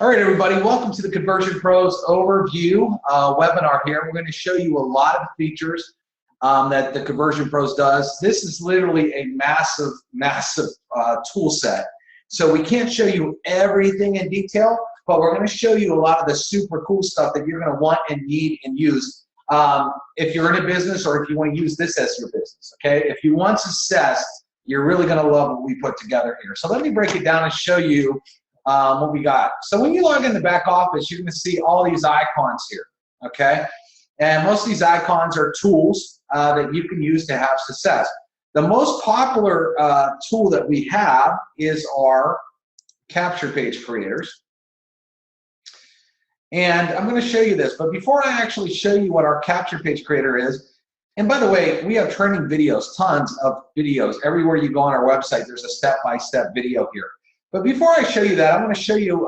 All right, everybody, welcome to the Conversion Pros Overview webinar here. We're going to show you a lot of features that the Conversion Pros does. This is literally a massive, massive tool set. So we can't show you everything in detail, but we're going to show you a lot of the super cool stuff that you're going to want and need and use if you're in a business or if you want to use this as your business, okay? If you want success, you're really going to love what we put together here. So let me break it down and show you what we got. So when you log in the back office, you're going to see all these icons here, okay? And most of these icons are tools that you can use to have success. The most popular tool that we have is our capture page creators. And I'm going to show you this, but before I actually show you what our capture page creator is, and by the way, we have training videos, tons of videos. Everywhere you go on our website, there's a step-by-step video here. But before I show you that, I'm going to show you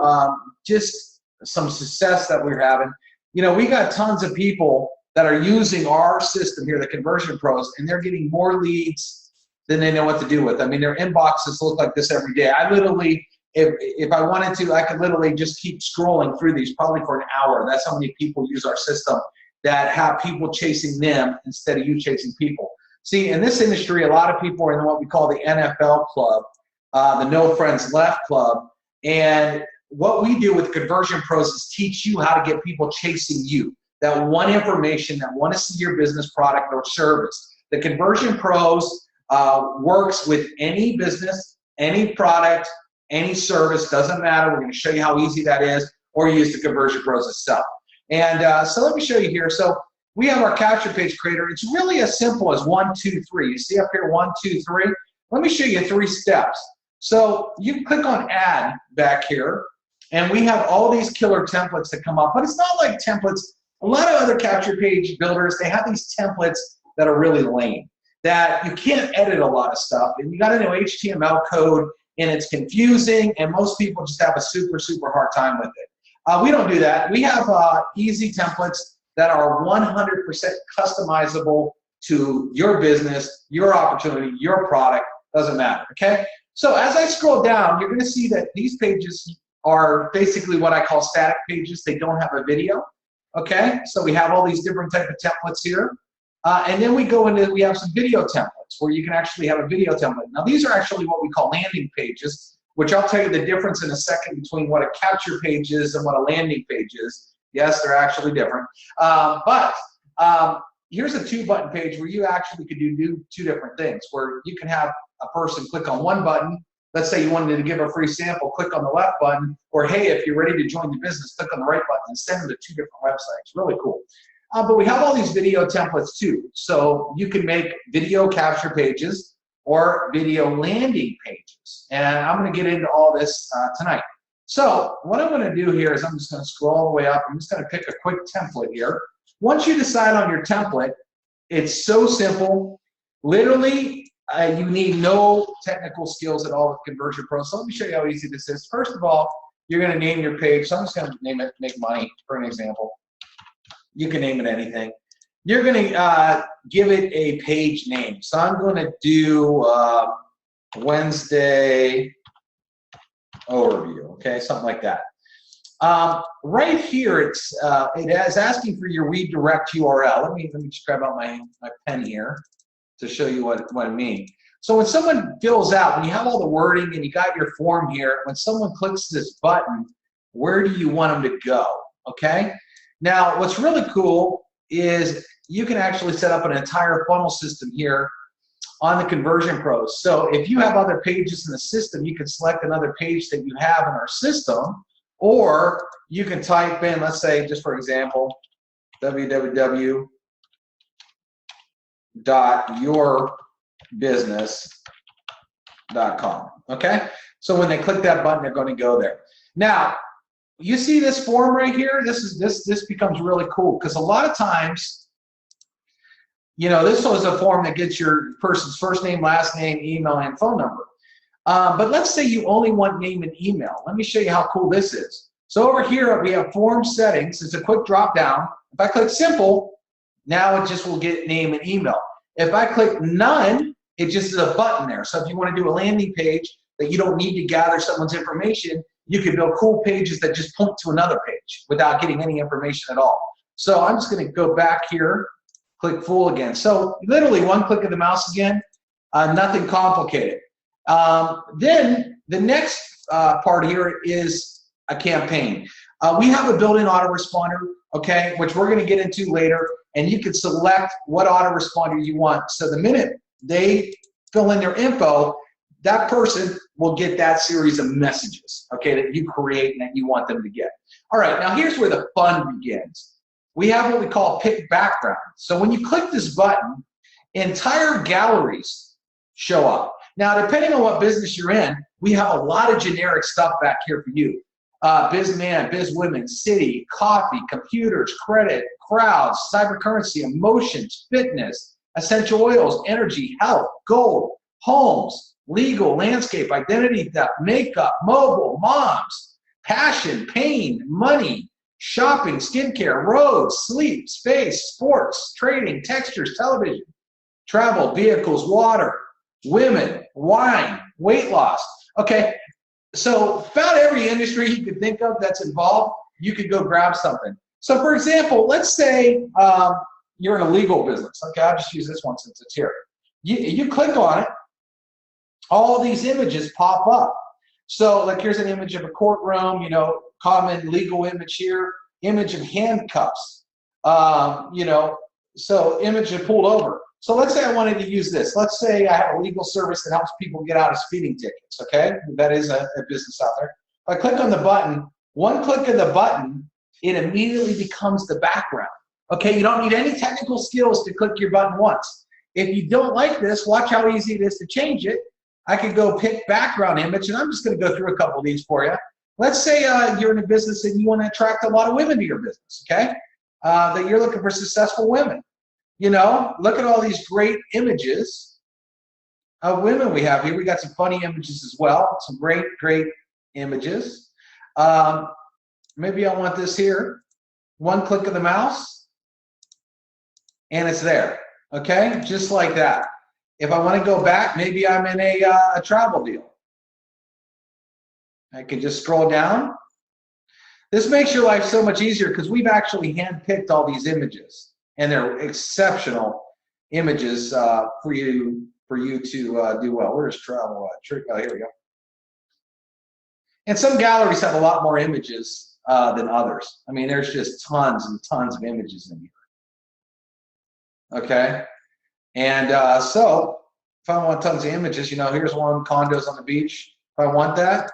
just some success that we're having. You know, we got tons of people that are using our system here, the Conversion Pros, and they're getting more leads than they know what to do with. I mean, their inboxes look like this every day. I literally, if I wanted to, I could literally just keep scrolling through these probably for an hour. That's how many people use our system that have people chasing them instead of you chasing people. See, in this industry, a lot of people are in what we call the NFL club. The No Friends Left Club, and what we do with Conversion Pros is teach you how to get people chasing you. That one information, that want to see your business product or service. The Conversion Pros works with any business, any product, any service, doesn't matter. We're going to show you how easy that is, or use the Conversion Pros itself. And so let me show you here. So we have our capture page creator. It's really as simple as 1, 2, 3. You see up here 1, 2, 3. Let me show you 3 steps. So you click on add back here, and we have all these killer templates that come up, but it's not like templates. A lot of other capture page builders, they have these templates that are really lame, that you can't edit a lot of stuff, and you got to know HTML code, and it's confusing, and most people just have a super, super hard time with it. We don't do that. We have easy templates that are 100% customizable to your business, your opportunity, your product, doesn't matter, okay? So as I scroll down, you're going to see that these pages are basically what I call static pages. They don't have a video, okay? So we have all these different type of templates here. And then we go into, we have some video templates where you can actually have a video template. Now these are actually what we call landing pages, which I'll tell you the difference in a second between what a capture page is and what a landing page is. Yes, they're actually different. Here's a 2-button page where you actually could do 2 different things, where you can have a person click on one button. Let's say you wanted to give a free sample, click on the left button, or hey, if you're ready to join the business, click on the right button and send them to 2 different websites. Really cool. But we have all these video templates too. So you can make video capture pages or video landing pages. And I'm going to get into all this tonight. So what I'm going to do here is I'm just going to scroll all the way up. I'm just going to pick a quick template here. Once you decide on your template, it's so simple. Literally, you need no technical skills at all with Conversion Pro. So let me show you how easy this is. First of all, you're going to name your page. So I'm just going to name it Make Money, for an example. You can name it anything. You're going to give it a page name. So I'm going to do Wednesday Overview, okay, something like that. Right here, it is asking for your redirect URL. Let me just grab out my pen here to show you what I mean. So when someone fills out, when you have all the wording and you got your form here, when someone clicks this button, where do you want them to go, okay? Now, what's really cool is you can actually set up an entire funnel system here on the Conversion Pros. So if you have other pages in the system, you can select another page that you have in our system, or you can type in, let's say, just for example, www.yourbusiness.com, okay? So when they click that button, they're going to go there. Now, you see this form right here? This becomes really cool because a lot of times, you know, this was a form that gets your person's first name, last name, email, and phone number. But let's say you only want name and email. Let me show you how cool this is. So over here, we have form settings. It's a quick drop down. If I click simple, now it just will get name and email. If I click none, it just is a button there. So if you want to do a landing page that you don't need to gather someone's information, You could build cool pages that just point to another page without getting any information at all. So I'm just going to go back here, click full again. So literally one click of the mouse again, nothing complicated. Then the next part here is a campaign. We have a built-in autoresponder, okay, which we're going to get into later, and you can select what autoresponder you want. So the minute they fill in their info, that person will get that series of messages, okay, that you create and that you want them to get. All right, now here's where the fun begins. We have what we call pick background. So when you click this button, entire galleries show up. Now, depending on what business you're in, we have a lot of generic stuff back here for you. Bizman, bizwomen, city, coffee, computers, credit, crowds, cybercurrency, emotions, fitness, essential oils, energy, health, gold, homes, legal, landscape, identity theft, makeup, mobile, moms, passion, pain, money, shopping, skincare, roads, sleep, space, sports, trading, textures, television, travel, vehicles, water, women, wine, weight loss. Okay, so about every industry you could think of that's involved, you could go grab something. So for example, let's say you're in a legal business. Okay, I'll just use this one since it's here. You click on it, all these images pop up. So like here's an image of a courtroom, you know, common legal image here, image of handcuffs, you know, so image of pulled over. So let's say I wanted to use this. Let's say I have a legal service that helps people get out of speeding tickets, okay? That is a business out there. If I click on the button, one click of the button, it immediately becomes the background. Okay, you don't need any technical skills to click your button once. If you don't like this, watch how easy it is to change it. I could go pick background image, and I'm just gonna go through a couple of these for you. Let's say you're in a business and you wanna attract a lot of women to your business, okay? That you're looking for successful women. You know, look at all these great images of women we have here. We got some funny images as well, some great, great images. Maybe I want this here. One click of the mouse, and it's there, okay? Just like that. If I want to go back, maybe I'm in a travel deal. I can just scroll down. This makes your life so much easier because we've actually handpicked all these images. And they're exceptional images for you to do well. Where's travel? Here we go. And some galleries have a lot more images than others. I mean, there's just tons and tons of images in here. Okay, and so if I want tons of images, you know, here's one, condos on the beach. If I want that,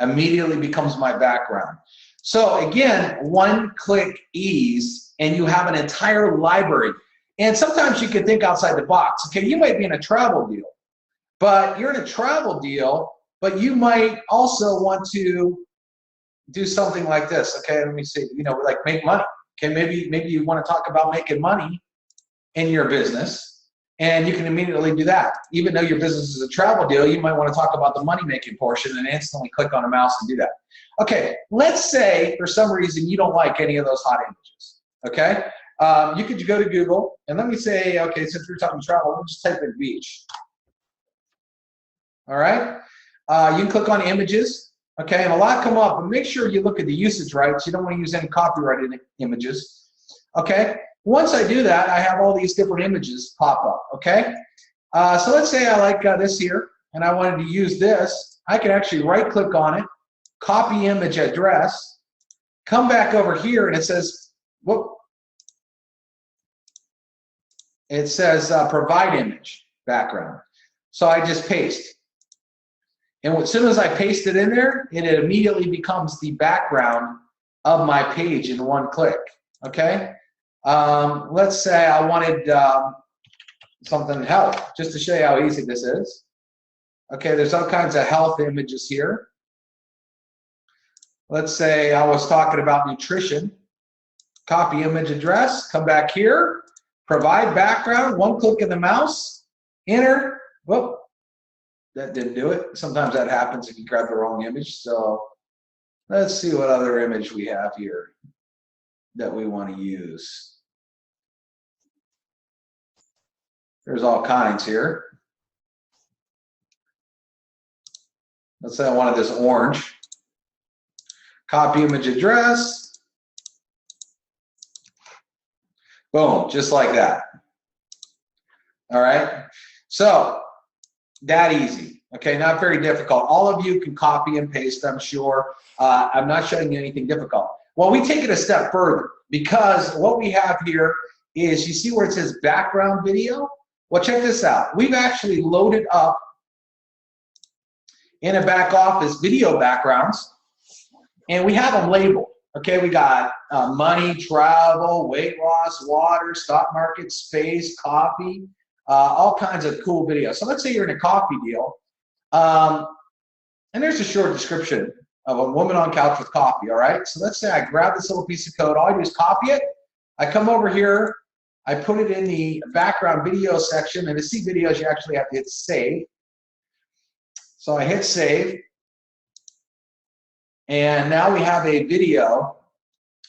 immediately becomes my background. So again, one-click ease, and you have an entire library. And sometimes you can think outside the box. Okay, you might be in a travel deal, but you're in a travel deal, but you might also want to do something like this. Okay, let me see. You know, like make money. Okay, maybe you want to talk about making money in your business, and you can immediately do that. Even though your business is a travel deal, you might want to talk about the money-making portion and instantly click on a mouse and do that. Okay, let's say for some reason you don't like any of those hot images, okay? You could go to Google, and let me say, okay, since we're talking travel, we'll just type in beach. All right? You can click on images, okay, and a lot come up, but make sure you look at the usage rights. You don't want to use any copyrighted images, okay? Once I do that, I have all these different images pop up, okay? So let's say I like this here, and I wanted to use this. I can actually right-click on it, copy image address, come back over here, and it says, whoop, it says provide image background. So I just paste. And as soon as I paste it in there, it immediately becomes the background of my page in one click, okay? Let's say I wanted something health, just to show you how easy this is. Okay, there's all kinds of health images here. Let's say I was talking about nutrition. Copy image address, come back here, provide background, one click of the mouse, enter. Whoop, that didn't do it. Sometimes that happens if you grab the wrong image. So let's see what other image we have here that we want to use. There's all kinds here. Let's say I wanted this orange. copy image address. Boom, just like that. All right, so that easy. Okay, not very difficult. All of you can copy and paste, I'm sure. I'm not showing you anything difficult. Well, we take it a step further because what we have here is, you see where it says background video? Well, check this out. We've actually loaded up in a back office video backgrounds, and we have them labeled. Okay, we got money, travel, weight loss, water, stock market, space, coffee, all kinds of cool videos. So let's say you're in a coffee deal, and there's a short description of a woman on couch with coffee, all right? So let's say I grab this little piece of code. All I do is copy it. I come over here. I put it in the background video section, and to see videos, you actually have to hit save. So I hit save, and now we have a video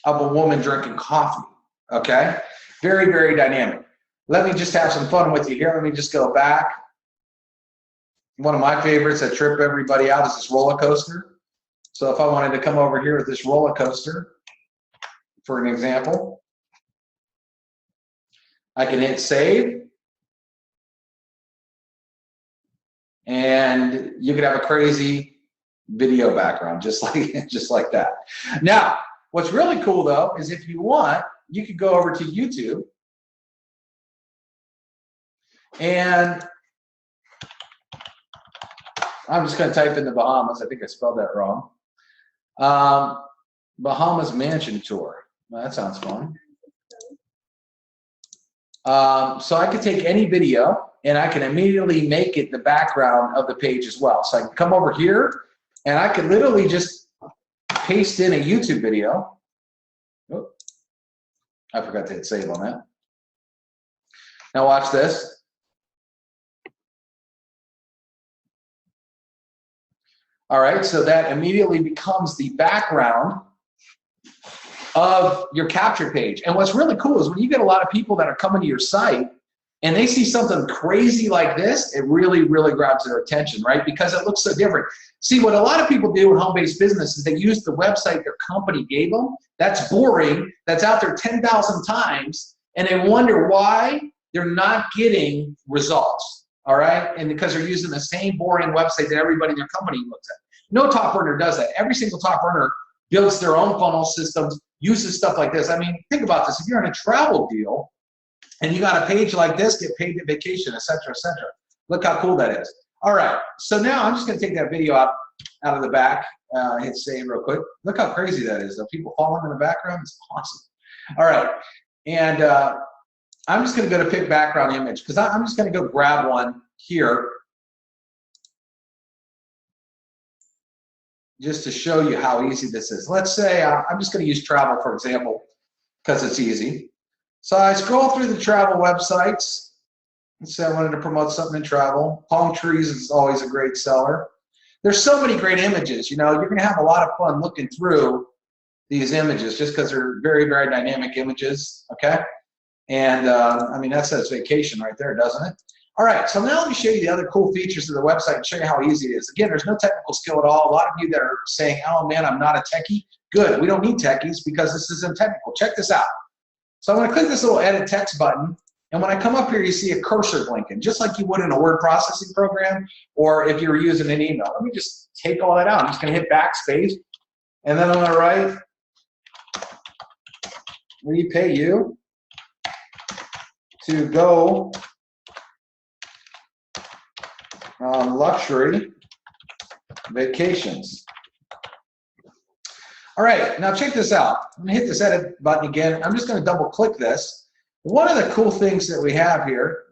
of a woman drinking coffee, okay? Very, very dynamic. Let me just have some fun with you here. Let me just go back. One of my favorites that trip everybody out is this roller coaster. So if I wanted to come over here with this roller coaster, for an example, I can hit save, and you could have a crazy video background just like that. Now, what's really cool though is if you want, you could go over to YouTube, and I'm just going to type in the Bahamas. I think I spelled that wrong. Bahamas Mansion Tour. Well, that sounds fun. So I could take any video and I can immediately make it the background of the page as well. So I can come over here and I can literally just paste in a YouTube video. Oh, I forgot to hit save on that. Now watch this. All right, so that immediately becomes the background of your capture page. And what's really cool is when you get a lot of people that are coming to your site and they see something crazy like this, it really, really grabs their attention, right? Because it looks so different. See, what a lot of people do in home-based business is they use the website their company gave them. That's boring. That's out there 10,000 times. And they wonder why they're not getting results. All right, and because they're using the same boring website that everybody in their company looks at. No top earner does that. Every single top earner builds their own funnel systems, uses stuff like this. I mean, think about this. If you're in a travel deal and you got a page like this, get paid to vacation, et cetera, et cetera. Look how cool that is. All right, so now I'm just going to take that video out of the back, hit save real quick. Look how crazy that is. The people falling in the background, it's awesome. All right, and I'm just going to go to pick background image because I'm just going to go grab one here just to show you how easy this is. Let's say I'm just going to use travel, for example, because it's easy. So I scroll through the travel websites. Let's say I wanted to promote something in travel. Palm trees is always a great seller. There's so many great images. You know, you're going to have a lot of fun looking through these images just because they're very, very dynamic images, okay? And I mean, that says vacation right there, doesn't it? All right, so now let me show you the other cool features of the website and show you how easy it is. Again, there's no technical skill at all. A lot of you that are saying, oh man, I'm not a techie. Good, we don't need techies because this isn't technical. Check this out. So I'm gonna click this little edit text button, and when I come up here, you see a cursor blinking, just like you would in a word processing program or if you were using an email. Let me just take all that out. I'm just gonna hit backspace, and then I'm gonna write, we pay you to go on luxury vacations. All right, now check this out. I'm gonna hit this edit button again. I'm just gonna double click this. One of the cool things that we have here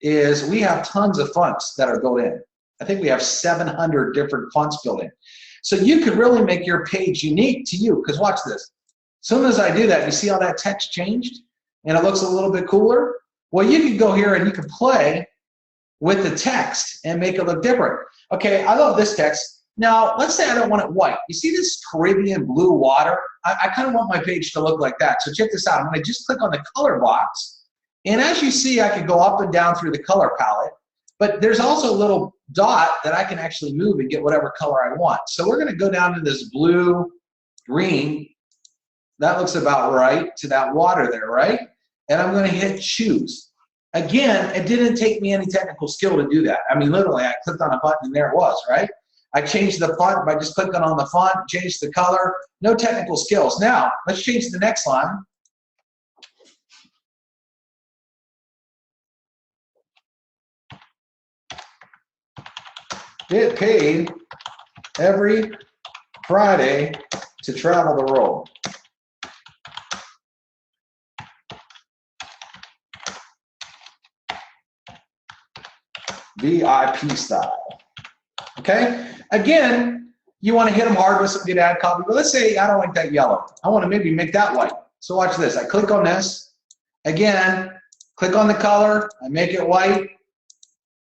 is we have tons of fonts that are built in. I think we have 700 different fonts built in. So you could really make your page unique to you, because watch this. As soon as I do that, you see how that text changed and it looks a little bit cooler? Well, you can go here and you can play with the text and make it look different. Okay, I love this text. Now, let's say I don't want it white. You see this Caribbean blue water? I kind of want my page to look like that. So check this out. I'm gonna just click on the color box. And as you see, I can go up and down through the color palette. But there's also a little dot that I can actually move and get whatever color I want. So we're gonna go down to this blue green. That looks about right to that water there, right? And I'm going to hit choose. Again, it didn't take me any technical skill to do that. I mean, literally, I clicked on a button and there it was, right? I changed the font by just clicking on the font, changed the color, no technical skills. Now, let's change the next line. Get paid every Friday to travel the world. VIP style. Okay? Again, you want to hit them hard with some good ad copy, but let's say I don't like that yellow. I want to maybe make that white. So watch this. I click on this. Again, click on the color. I make it white.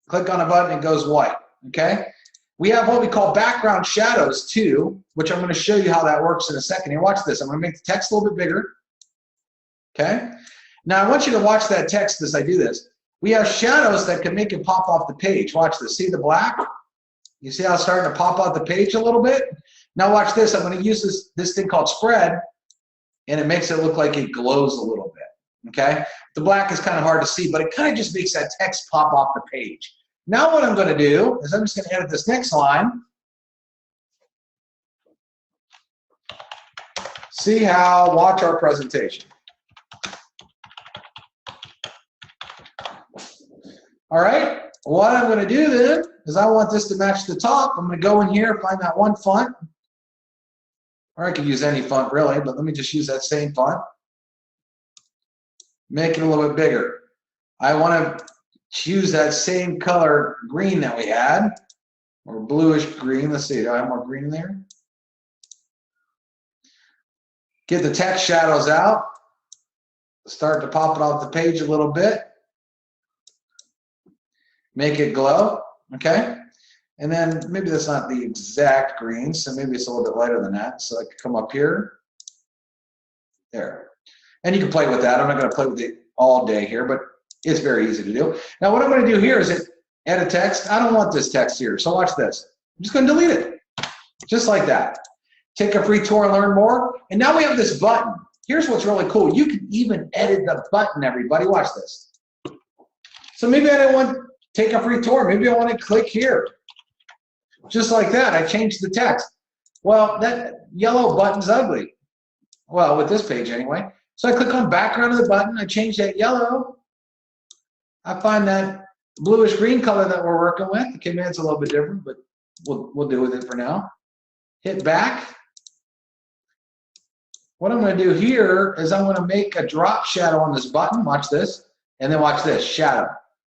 Click on a button, it goes white. Okay? We have what we call background shadows too, which I'm going to show you how that works in a second. Here, watch this. I'm going to make the text a little bit bigger. Okay? Now I want you to watch that text as I do this. We have shadows that can make it pop off the page. Watch this. See the black? You see how it's starting to pop off the page a little bit? Now watch this. I'm going to use this thing called spread, and it makes it look like it glows a little bit. Okay? The black is kind of hard to see, but it kind of just makes that text pop off the page. Now what I'm going to do is I'm just going to edit this next line. See how, watch our presentation. All right, what I'm going to do then is I want this to match the top. I'm going to go in here, find that one font. Or I could use any font really, but let me just use that same font. Make it a little bit bigger. I want to choose that same color green that we had, or bluish green. Let's see, do I have more green there? Get the text shadows out. Start to pop it off the page a little bit. Make it glow, okay? And then maybe that's not the exact green, so maybe it's a little bit lighter than that. So I can come up here, there. And you can play with that. I'm not gonna play with it all day here, but it's very easy to do. Now what I'm gonna do here is edit text. I don't want this text here, so watch this. I'm just gonna delete it, just like that. Take a free tour and learn more. And now we have this button. Here's what's really cool. You can even edit the button, everybody. Watch this. So maybe I don't want take a free tour. Maybe I want to click here. Just like that, I changed the text. Well, that yellow button's ugly. Well, with this page anyway. So I click on background of the button, I change that yellow. I find that bluish green color that we're working with. The command's a little bit different, but we'll deal with it for now. Hit back. What I'm going to do here is I'm going to make a drop shadow on this button. Watch this. And then watch this, shadow.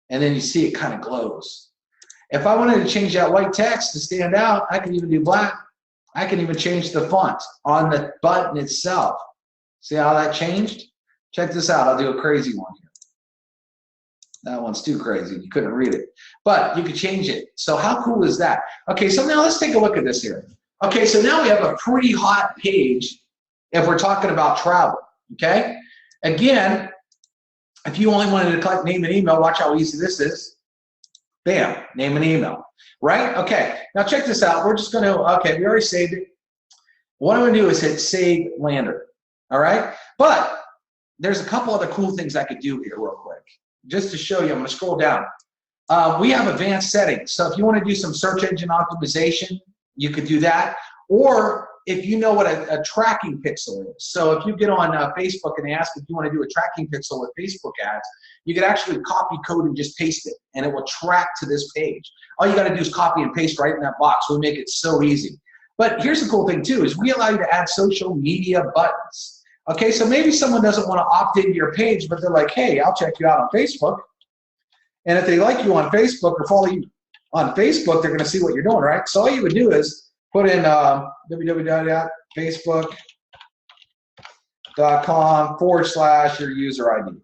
And then you see it kind of glows. If I wanted to change that white text to stand out, I can even do black. I can even change the font on the button itself. See how that changed? Check this out. I'll do a crazy one here. That one's too crazy. You couldn't read it. But you could change it. So how cool is that? Okay, so now let's take a look at this here. Okay, so now we have a pretty hot page if we're talking about travel, okay? Again, if you only wanted to click name and email, watch how easy this is. Bam, name and email, right? Okay, now check this out. We're just gonna, okay, we already saved it. What I'm gonna do is hit save lander, all right? But there's a couple other cool things I could do here real quick. Just to show you, I'm gonna scroll down. We have advanced settings. So if you wanna do some search engine optimization, you could do that. Or if you know what a tracking pixel is. So if you get on Facebook and they ask if you want to do a tracking pixel with Facebook ads, you can actually copy code and just paste it, and it will track to this page. All you got to do is copy and paste right in that box. We make it so easy. But here's the cool thing too, is we allow you to add social media buttons. Okay, so maybe someone doesn't want to opt into your page, but they're like, hey, I'll check you out on Facebook. And if they like you on Facebook or follow you on Facebook, they're going to see what you're doing, right? So all you would do is put in www.facebook.com/ your user ID.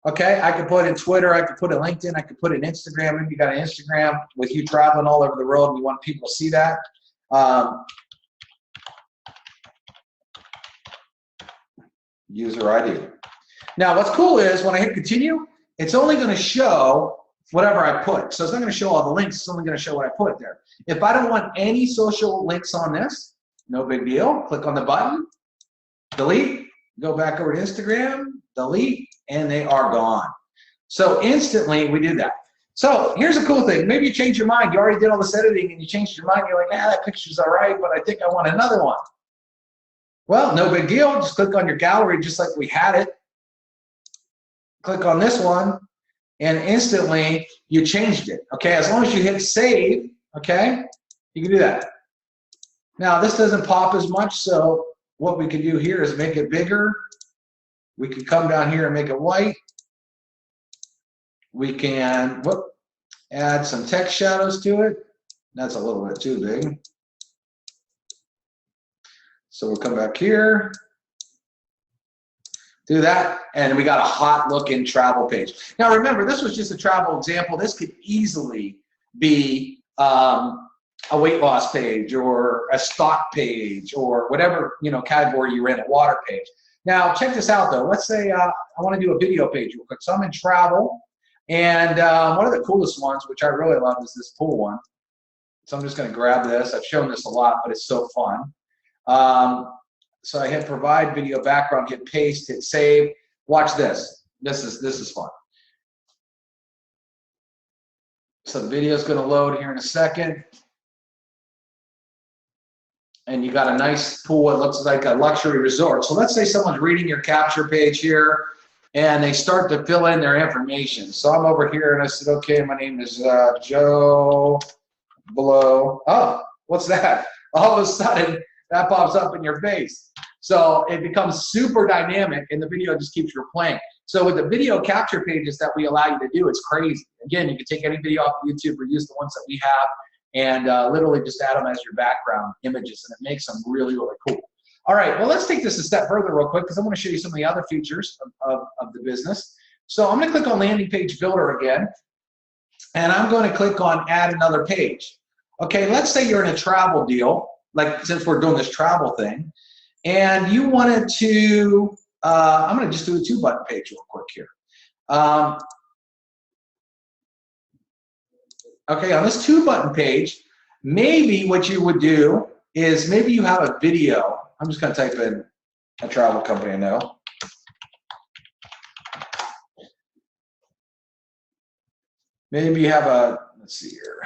Okay, I could put in Twitter, I could put in LinkedIn, I could put in Instagram. Maybe you got an Instagram with you traveling all over the world and you want people to see that. User ID. Now what's cool is when I hit continue, it's only going to show whatever I put. So it's not going to show all the links, it's only going to show what I put there. If I don't want any social links on this, No big deal. Click on the button, delete, go back over to Instagram, delete, and they are gone. So instantly we did that. So here's a cool thing. Maybe you change your mind. You already did all this editing and you changed your mind. You're like, that picture's all right, but I think I want another one. Well, no big deal. Just click on your gallery just like we had it. Click on this one, and instantly you changed it. Okay, as long as you hit save, okay, you can do that. Now this doesn't pop as much, so what we can do here is make it bigger. We can come down here and make it white. We can add some text shadows to it. That's a little bit too big. So we'll come back here, do that, and we got a hot looking travel page. Now remember, this was just a travel example. This could easily be a weight loss page or a stock page or whatever category you're in, a water page. Now check this out though. Let's say I want to do a video page real quick. So I'm in travel, and one of the coolest ones, which I really love, is this pool one. So I'm just going to grab this. I've shown this a lot, but it's so fun. So I hit provide video background, hit paste, hit save. Watch this. This is fun. So the video is going to load here in a second. And you got a nice pool. It looks like a luxury resort. So let's say someone's reading your capture page here and they start to fill in their information. So I'm over here and I said, okay, my name is Joe Blow. Oh, what's that? All of a sudden, that pops up in your face. So it becomes super dynamic and the video just keeps replaying. So with the video capture pages that we allow you to do, it's crazy. Again, you can take any video off of YouTube or use the ones that we have and literally just add them as your background images, and it makes them really, really cool. All right, well, let's take this a step further real quick because I want to show you some of the other features of the business. So I'm going to click on Landing Page Builder again, and I'm going to click on Add Another Page. Okay, let's say you're in a travel deal, like since we're doing this travel thing, and you wanted to, I'm going to just do a 2-button page real quick here. Okay, on this 2-button page, maybe what you would do is maybe you have a video. I'm just going to type in a travel company I know. Maybe you have a, let's see here.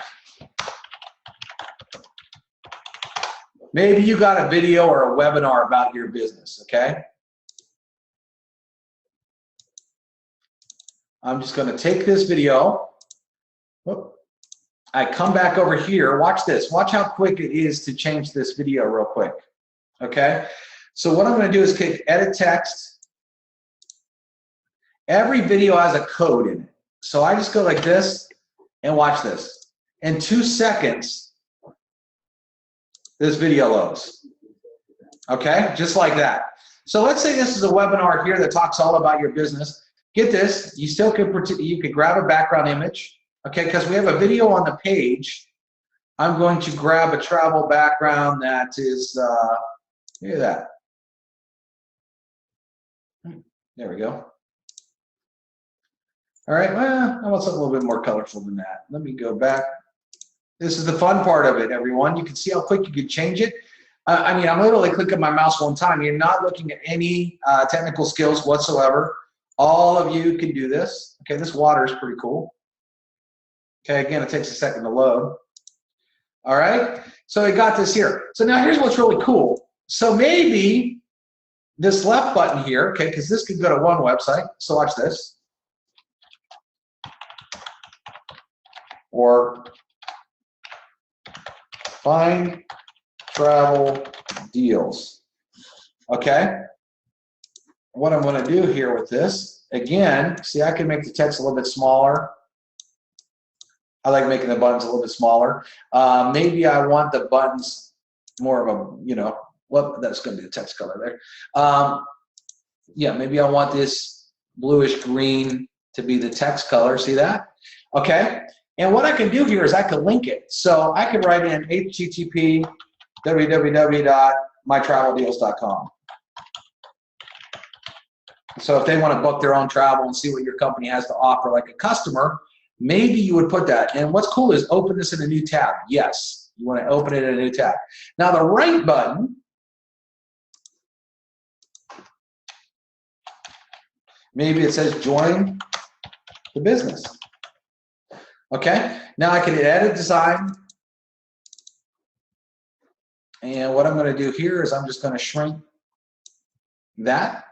Maybe you got a video or a webinar about your business, okay? I'm just going to take this video. Whoop. I come back over here. Watch this. Watch how quick it is to change this video real quick, okay? So what I'm going to do is click Edit Text. Every video has a code in it. So I just go like this and watch this. In 2 seconds, this video loads. Okay, just like that. So let's say this is a webinar here that talks all about your business. Get this, you still could, you could grab a background image, okay, because we have a video on the page. I'm going to grab a travel background that is, look at that. There we go. All right, well, I want something a little bit more colorful than that. Let me go back. This is the fun part of it, everyone. You can see how quick you can change it. I mean, I'm literally clicking my mouse one time. You're not looking at any technical skills whatsoever. All of you can do this. Okay, this water is pretty cool. Okay, again, it takes a second to load. All right, so we got this here. So now here's what's really cool. So maybe this left button here, okay, because this could go to one website. So watch this. Or find travel deals. Okay. What I'm going to do here with this, again, see, I can make the text a little bit smaller. I like making the buttons a little bit smaller. Maybe I want the buttons more of a, you know, well, that's going to be the text color there. Yeah, maybe I want this bluish green to be the text color. See that? Okay. And what I can do here is I can link it. So I can write in http www.mytraveldeals.com. So if they want to book their own travel and see what your company has to offer like a customer, maybe you would put that. And what's cool is open this in a new tab. Yes. You want to open it in a new tab. Now the right button, maybe it says join the business. Okay, now I can edit design. And what I'm going to do here is I'm just going to shrink that.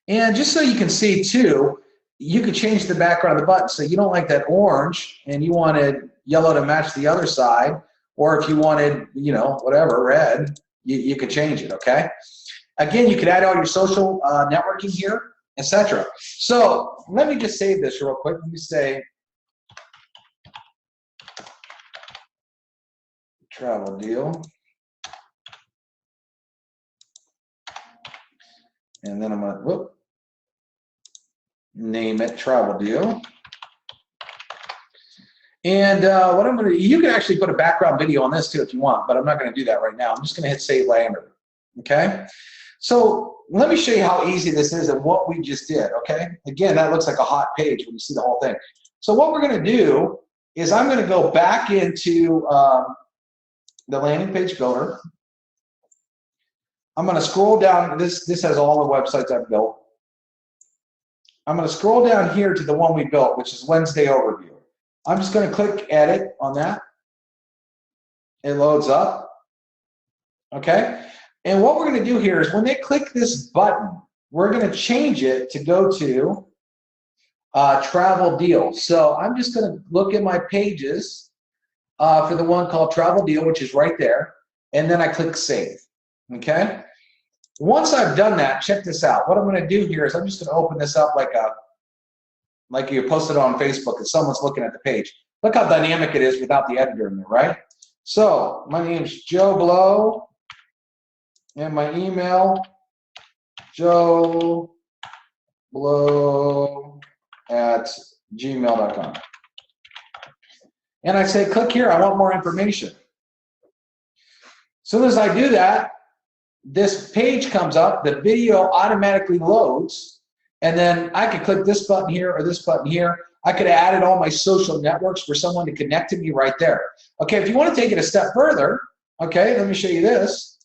And just so you can see too, you could change the background of the button. So you don't like that orange and you wanted yellow to match the other side, or if you wanted, you know, whatever, red, you could change it, okay? Again, you could add all your social networking here, etc. So let me just save this real quick. Let me say travel deal. And then I'm going to name it travel deal. And what I'm going to, you can actually put a background video on this too if you want, but I'm not going to do that right now. I'm just going to hit save later. Okay. So let me show you how easy this is and what we just did. Okay. Again, that looks like a hot page when you see the whole thing. So what we're going to do is I'm going to go back into the landing page builder. I'm going to scroll down. This has all the websites I've built. I'm going to scroll down here to the one we built, which is Wednesday Overview. I'm just going to click Edit on that. It loads up. Okay. And what we're going to do here is when they click this button, we're going to change it to go to Travel Deal. So I'm just going to look at my pages for the one called Travel Deal, which is right there. And then I click Save. Okay. Once I've done that, check this out. What I'm going to do here is I'm just going to open this up like you posted on Facebook and someone's looking at the page. Look how dynamic it is without the editor in there, right? So my name's Joe Blow, and my email, joeblow@gmail.com. And I say, click here, I want more information. As soon as I do that, this page comes up, the video automatically loads, and then I could click this button here or this button here. I could have added all my social networks for someone to connect to me right there. Okay, if you want to take it a step further, okay, let me show you this.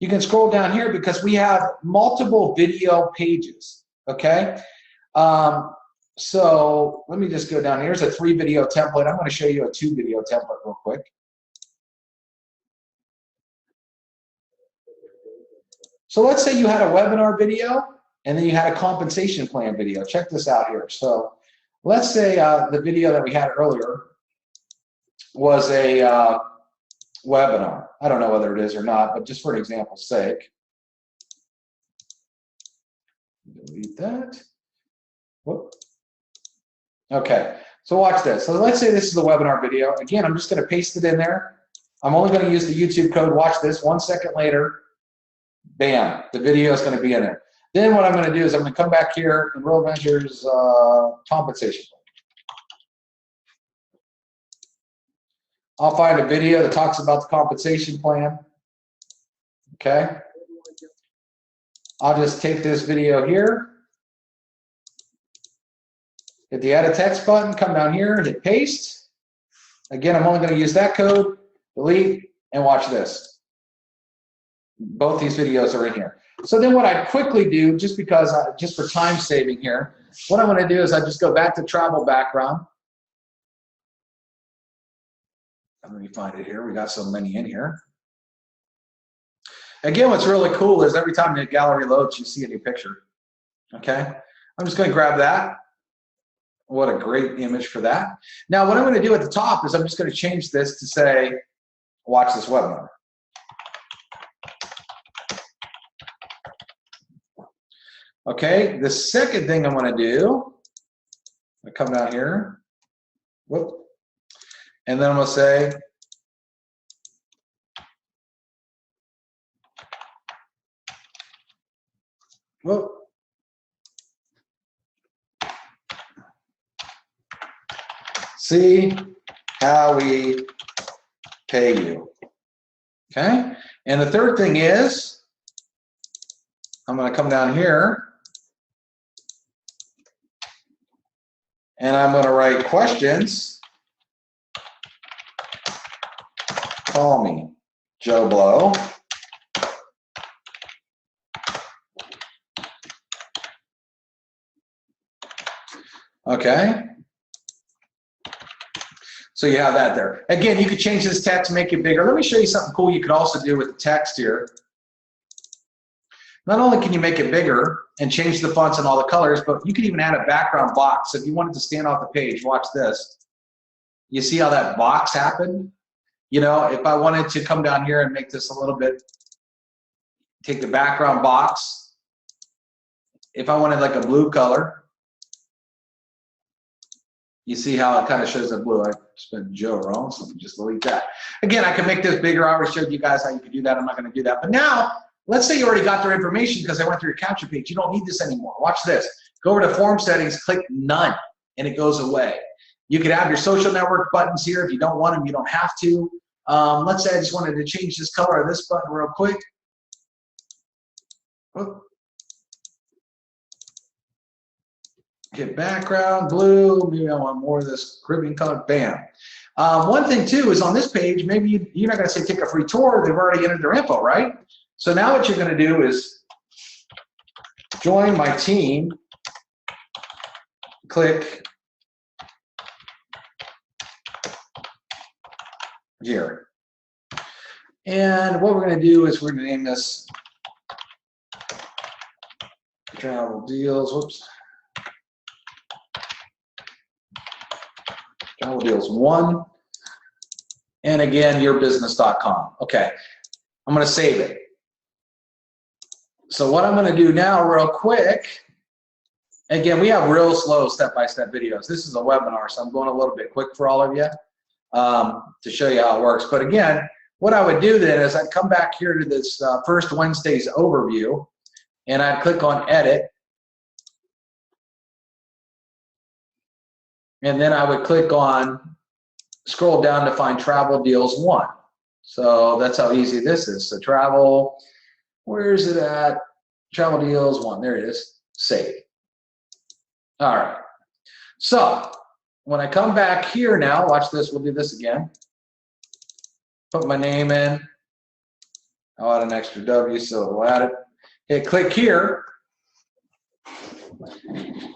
You can scroll down here because we have multiple video pages, okay? So let me just go down. Here's a 3-video template. I'm going to show you a 2-video template real quick. So let's say you had a webinar video and then you had a compensation plan video. Check this out here. So let's say the video that we had earlier was a webinar. I don't know whether it is or not, but just for an example's sake. Delete that. Whoop. Okay, so watch this. So let's say this is the webinar video. Again, I'm just going to paste it in there. I'm only going to use the YouTube code. Watch this. 1 second later, bam, the video is going to be in there. Then what I'm going to do is I'm going to come back here and Real Ventures compensation. I'll find a video that talks about the compensation plan. Okay. I'll just take this video here, hit the edit text button, come down here, hit paste. Again, I'm only going to use that code, delete, and watch this. Both these videos are in here. So then what I quickly do, just because, just for time saving here, what I'm going to do is I just go back to travel background. Let me find it here. We got so many in here. Again, what's really cool is every time the gallery loads, you see a new picture. Okay? I'm just going to grab that. What a great image for that. Now, what I'm going to do at the top is I'm just going to change this to say, watch this webinar. Okay, the second thing I'm going to do, I come down here, whoop, and then I'm going to say, whoop, see how we pay you. Okay, and the third thing is, I'm going to come down here. And I'm going to write questions. Call me Joe Blow. Okay. So you have that there. Again, you could change this text, make it bigger. Let me show you something cool you could also do with the text here. Not only can you make it bigger and change the fonts and all the colors, but you can even add a background box. If you wanted to stand off the page, watch this. You see how that box happened? You know, if I wanted to come down here and make this a little bit, take the background box. If I wanted like a blue color, you see how it kind of shows the blue. I spelled Joe wrong, so let me just delete that. Again, I can make this bigger. I already showed you guys how you can do that. I'm not going to do that. But now, let's say you already got their information because they went through your capture page. You don't need this anymore. Watch this. Go over to form settings, click none, and it goes away. You could have your social network buttons here. If you don't want them, you don't have to. Let's say I just wanted to change this color of this button real quick. Whoop. Hit background, blue, maybe I want more of this Caribbean color, bam. One thing too is on this page, maybe you're not gonna say take a free tour, they've already entered their info, right? So now what you're gonna do is join my team, click here. And what we're gonna do is we're gonna name this travel deals, whoops. Travel deals 1, and again, yourbusiness.com. Okay, I'm going to save it. So what I'm going to do now real quick, again, we have real slow step-by-step videos. This is a webinar, so I'm going a little bit quick for all of you to show you how it works. But again, what I would do then is I'd come back here to this first Wednesday's overview, and I'd click on edit. And then I would click on, scroll down to find travel deals 1. So that's how easy this is. So travel, where is it at? Travel deals 1, there it is, save. All right. So when I come back here now, watch this, we'll do this again. Put my name in. I'll add an extra W, so we'll add it. Hit click here.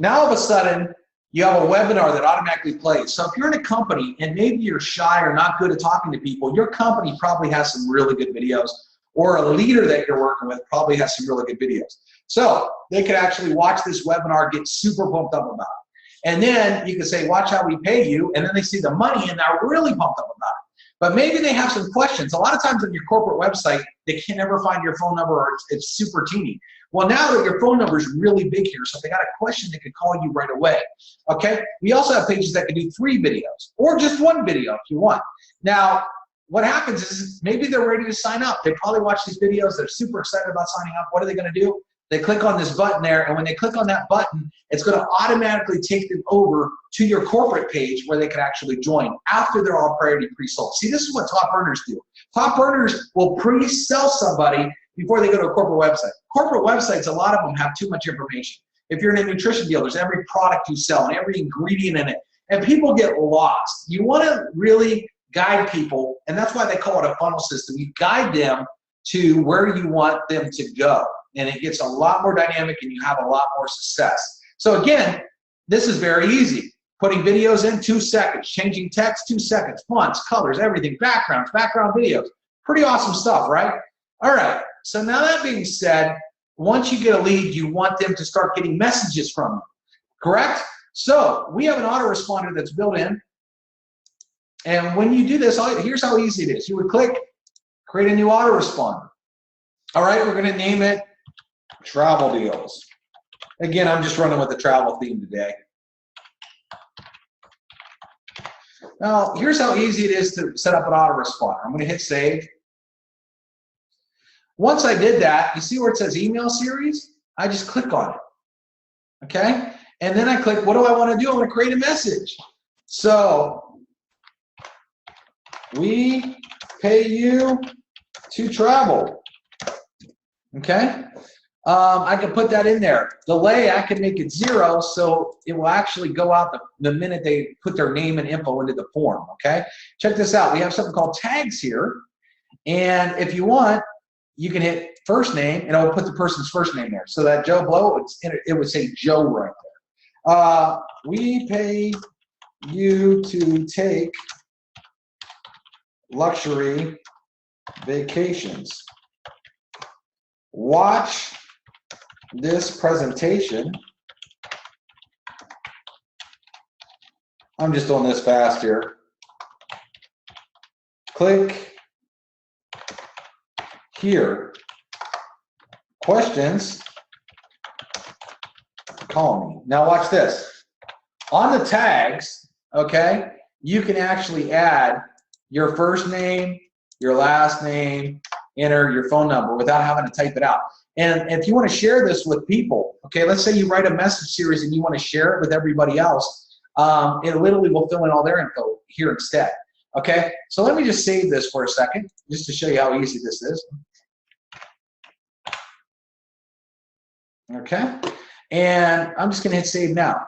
Now all of a sudden, you have a webinar that automatically plays. So if you're in a company and maybe you're shy or not good at talking to people, your company probably has some really good videos, or a leader that you're working with probably has some really good videos. So they could actually watch this webinar, get super pumped up about it. And then you can say, watch how we pay you, and then they see the money and they're really pumped up about it. But maybe they have some questions. A lot of times on your corporate website, they can never find your phone number, or it's super teeny. Well, now that your phone number is really big here, so if they got a question, they can call you right away. Okay? We also have pages that can do 3 videos, or just 1 video if you want. Now, what happens is maybe they're ready to sign up. They probably watch these videos. They're super excited about signing up. What are they going to do? They click on this button there, and when they click on that button, it's going to automatically take them over to your corporate page where they can actually join after they're all priority pre-sold. See, this is what top earners do. Top earners will pre-sell somebody before they go to a corporate website. Corporate websites, a lot of them have too much information. If you're in a nutrition deal, there's every product you sell and every ingredient in it, and people get lost. You want to really guide people, and that's why they call it a funnel system. You guide them to where you want them to go, and it gets a lot more dynamic and you have a lot more success. So again, this is very easy. Putting videos in 2 seconds, changing text 2 seconds, fonts, colors, everything, backgrounds, background videos. Pretty awesome stuff, right? All right, so now that being said, once you get a lead, you want them to start getting messages from you, correct? So we have an autoresponder that's built in, and when you do this, here's how easy it is. You would click, create a new autoresponder. All right, we're gonna name it Travel Deals. Again, I'm just running with the travel theme today. Now, here's how easy it is to set up an autoresponder. I'm gonna hit save. Once I did that, you see where it says email series? I just click on it, okay? And then I click, what do I wanna do? I wanna create a message. So, we pay you to travel, okay? I can put that in there. Delay, I can make it 0, so it will actually go out the minute they put their name and info into the form, okay? Check this out. We have something called tags here, and if you want, you can hit first name, and it'll put the person's first name there. So that Joe Blow, it would say Joe right there. We pay you to take luxury vacations. Watch this presentation. I'm just doing this fast here. Click here. Questions? Call me. Now watch this. On the tags, okay, you can actually add your first name, your last name, enter your phone number without having to type it out. And if you want to share this with people, okay, let's say you write a message series and you want to share it with everybody else, it literally will fill in all their info here instead. Okay, so let me just save this for a second, just to show you how easy this is. Okay, and I'm just going to hit save now.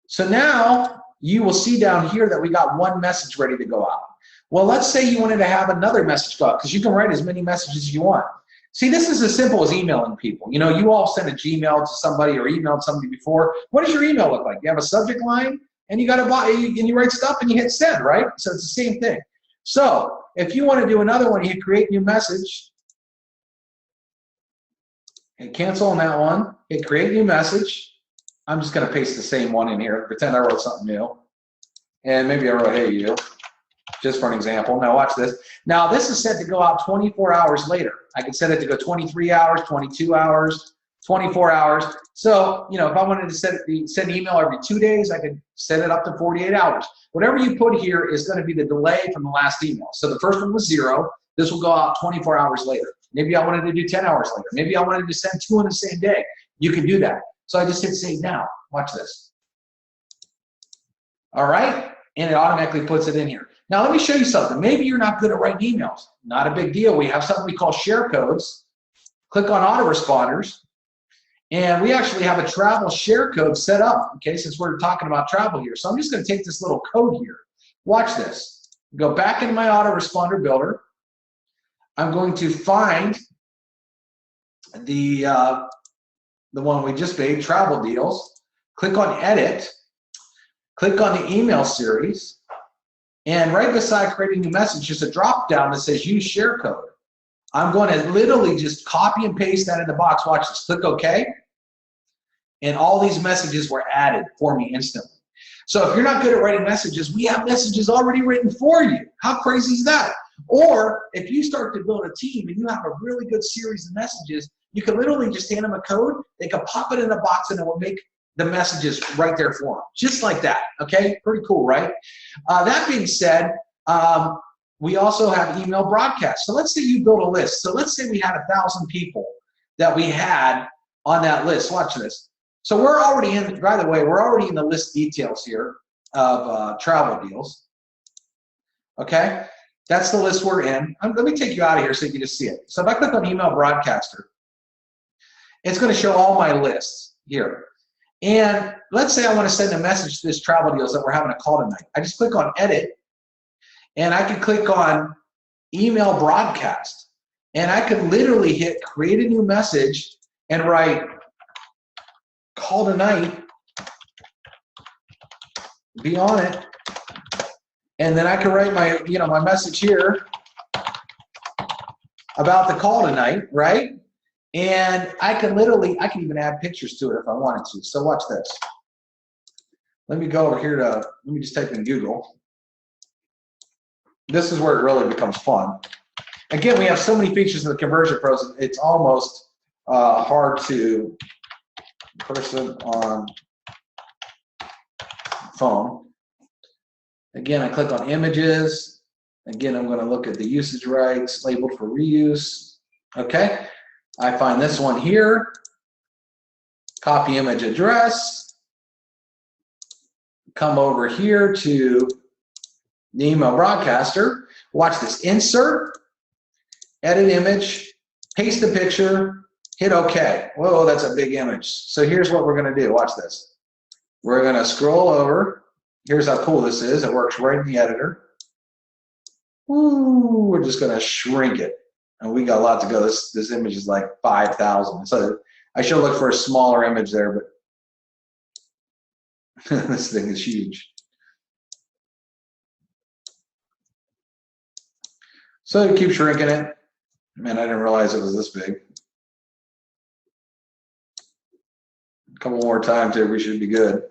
So now you will see down here that we got one message ready to go out. Well, let's say you wanted to have another message go out, because you can write as many messages as you want. See, this is as simple as emailing people. You know, you all sent a Gmail to somebody or emailed somebody before. What does your email look like? You have a subject line, and you got and you write stuff, and you hit send, right? So it's the same thing. So if you want to do another one, you hit create new message. And cancel on that one. Hit create new message. I'm just going to paste the same one in here. Pretend I wrote something new. And maybe I wrote, hey, you. Just for an example. Now watch this. Now this is set to go out 24 hours later. I can set it to go 23 hours, 22 hours, 24 hours. So, you know, if I wanted to send email every 2 days, I could set it up to 48 hours. Whatever you put here is going to be the delay from the last email. So the first one was 0. This will go out 24 hours later. Maybe I wanted to do 10 hours later. Maybe I wanted to send 2 on the same day. You can do that. So I just hit save now. Watch this. All right. And it automatically puts it in here. Now let me show you something. Maybe you're not good at writing emails. Not a big deal. We have something we call share codes. Click on autoresponders. And we actually have a travel share code set up, okay, since we're talking about travel here. So I'm just going to take this little code here. Watch this. Go back into my autoresponder builder. I'm going to find the one we just made, travel deals. Click on edit. Click on the email series. And right beside creating new message, there's a drop down that says use share code. I'm going to literally just copy and paste that in the box. Watch this. Click OK. And all these messages were added for me instantly. So if you're not good at writing messages, we have messages already written for you. How crazy is that? Or if you start to build a team and you have a really good series of messages, you can literally just hand them a code. They can pop it in a box and it will make the messages right there for them. Just like that. Okay? Pretty cool, right? That being said, we also have email broadcasts. So let's say you build a list. So let's say we had 1,000 people that we had on that list. Watch this. So we're already in, by the way, we're already in the list details here of travel deals. Okay? That's the list we're in. Let me take you out of here so you can just see it. So if I click on email broadcaster, it's going to show all my lists here. And let's say I want to send a message to this travel deals that we're having a call tonight. I just click on edit. And I can click on email broadcast. And I can literally hit create a new message and write call tonight, be on it. And then I can write my, my message here about the call tonight, right? And I can even add pictures to it if I wanted to. So watch this. Let me go over here let me just type in Google. This is where it really becomes fun. Again, we have so many features in the Conversion Pros, it's almost hard to person on phone. Again, I click on images. Again, I'm going to look at the usage rights labeled for reuse. Okay, I find this one here. Copy image address. Come over here to the email broadcaster. Watch this. Insert, edit image, paste the picture, Hit OK. Whoa, that's a big image. So here's what we're going to do. Watch this. We're going to scroll over. Here's how cool this is. It works right in the editor. Ooh, we're just going to shrink it. And we got a lot to go. This image is like 5,000. So I should look for a smaller image there, but this thing is huge. So you keep shrinking it. Man, I didn't realize it was this big. A couple more times here, we should be good.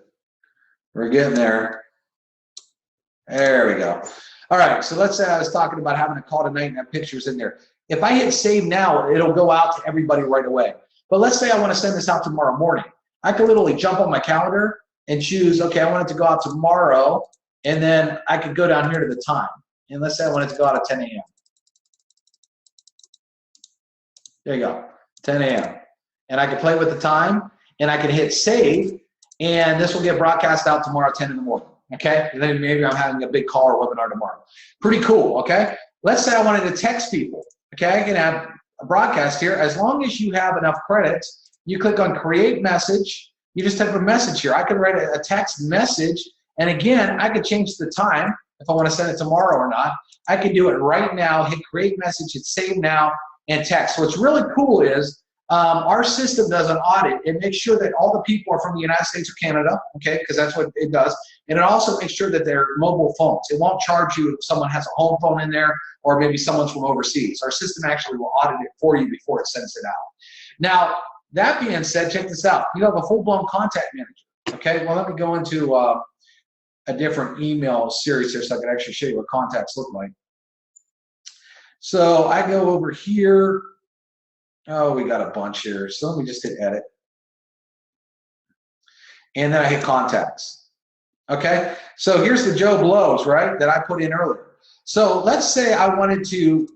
We're getting there. There we go. All right, so let's say I was talking about having a call tonight and have pictures in there. If I hit save now, it'll go out to everybody right away. But let's say I want to send this out tomorrow morning. I could literally jump on my calendar and choose, okay, I want it to go out tomorrow, and then I could go down here to the time. And let's say I want it to go out at 10 a.m. There you go, 10 a.m. And I can play with the time, and I can hit save, and this will get broadcast out tomorrow at 10 in the morning. Okay, and then maybe I'm having a big call or webinar tomorrow. Pretty cool, okay? Let's say I wanted to text people. Okay, I can have a broadcast here. As long as you have enough credits, you click on create message. You just type a message here. I can write a text message, and again, I could change the time if I want to send it tomorrow or not. I can do it right now, hit create message, hit save now, and text. What's really cool is our system does an audit. It makes sure that all the people are from the United States or Canada, okay, because that's what it does. And it also makes sure that they're mobile phones. It won't charge you if someone has a home phone in there or maybe someone's from overseas. Our system actually will audit it for you before it sends it out. Now, that being said, check this out. You have a full-blown contact manager, okay? Well, let me go into a different email series here so I can actually show you what contacts look like. So I go over here. Oh, we got a bunch here. So let me just hit edit. And then I hit contacts. Okay, so here's the Joe Blows, right, that I put in earlier. So let's say I wanted to,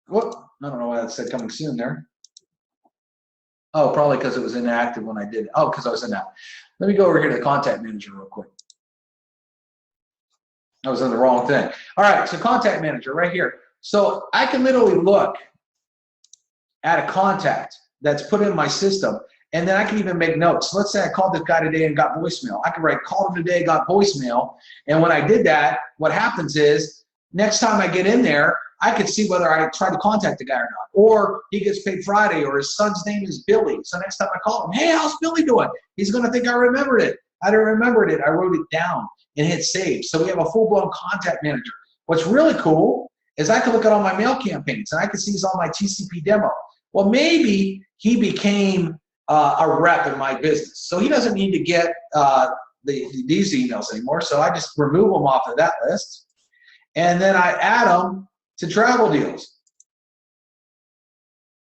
whoop, I don't know why that said coming soon there. Oh, probably because it was inactive when I did it. Oh, because I was in that. Let me go over here to the contact manager real quick. I was in the wrong thing. All right, so contact manager right here. So I can literally look at a contact that's put in my system, and then I can even make notes. Let's say I called this guy today and got voicemail. I can write called him today, got voicemail, and when I did that, what happens is next time I get in there, I could see whether I tried to contact the guy or not. Or he gets paid Friday, or his son's name is Billy. So next time I call him, hey, how's Billy doing? He's gonna think I remembered it. I didn't remember it. I wrote it down and hit save. So we have a full-blown contact manager. What's really cool is I can look at all my mail campaigns, and I can see he's on my TCP demo. Well, maybe he became a rep in my business. So he doesn't need to get these emails anymore. So I just remove them off of that list. And then I add them to travel deals.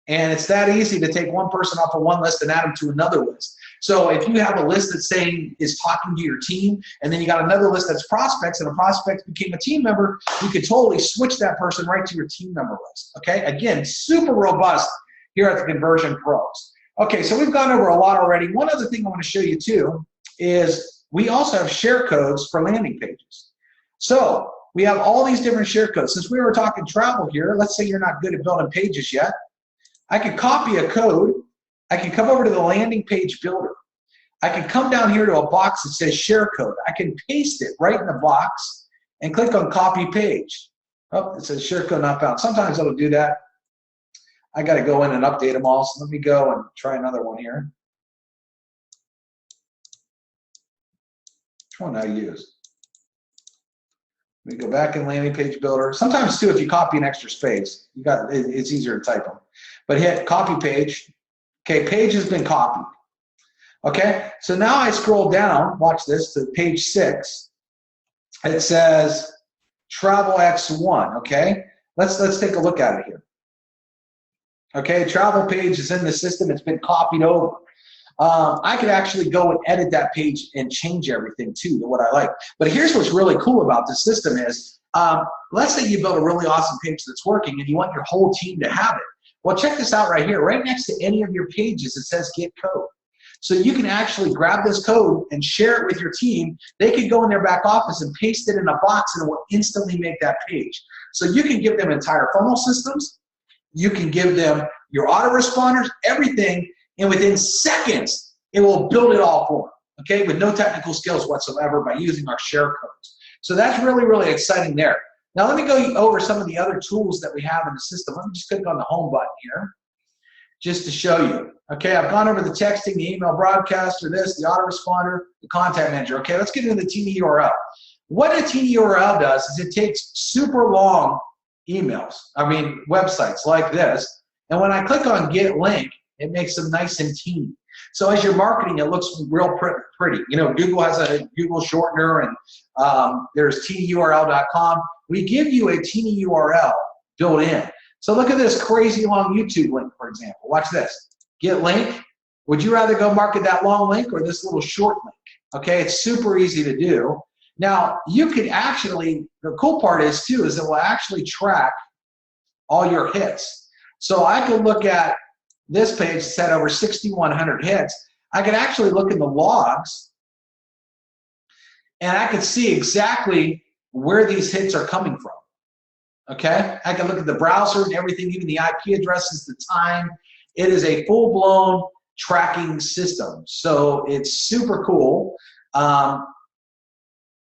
And it's that easy to take one person off of one list and add them to another list. So if you have a list that's saying is talking to your team, and then you got another list that's prospects, and a prospect became a team member, you could totally switch that person right to your team member list. Okay, again, super robust here at the Conversion Pros. Okay, so we've gone over a lot already. One other thing I want to show you too is we also have share codes for landing pages. So we have all these different share codes. Since we were talking travel here, let's say you're not good at building pages yet. I can copy a code. I can come over to the landing page builder. I can come down here to a box that says share code. I can paste it right in the box and click on copy page. Oh, it says share code not found. Sometimes it'll do that. I got to go in and update them all. So let me go and try another one here. Which one I use? Let me go back in landing page builder. Sometimes too, if you copy an extra space, it's easier to type them. But hit copy page. Okay, page has been copied. Okay, so now I scroll down, watch this, to page 6. It says Travel X1, okay? Let's take a look at it here. Okay, travel page is in the system, it's been copied over. I could actually go and edit that page and change everything too to what I like. But here's what's really cool about this system is, let's say you build a really awesome page that's working and you want your whole team to have it. Well, check this out right here. Right next to any of your pages, it says get code. So you can actually grab this code and share it with your team. They can go in their back office and paste it in a box and it will instantly make that page. So you can give them entire funnel systems. You can give them your autoresponders, everything, and within seconds, it will build it all for them, okay, with no technical skills whatsoever by using our share codes. So that's really, really exciting there. Now let me go over some of the other tools that we have in the system. Let me just click on the home button here just to show you. Okay, I've gone over the texting, the email broadcaster, this, the autoresponder, the contact manager. Okay, let's get into the Teeny URL. What a Teeny URL does is it takes super long websites like this, and when I click on get link, it makes them nice and teeny. So as you're marketing, it looks real pretty. You know, Google has a Google shortener, and there's teenyurl.com. We give you a Teeny URL built in. So look at this crazy long YouTube link, for example. Watch this. Get link. Would you rather go market that long link or this little short link? Okay, it's super easy to do. Now, you can actually, the cool part is too, is it will actually track all your hits. So I could look at this page that's had over 6,100 hits. I could actually look in the logs and I could see exactly where these hits are coming from. Okay, I can look at the browser and everything, even the IP addresses, the time. It is a full-blown tracking system. So it's super cool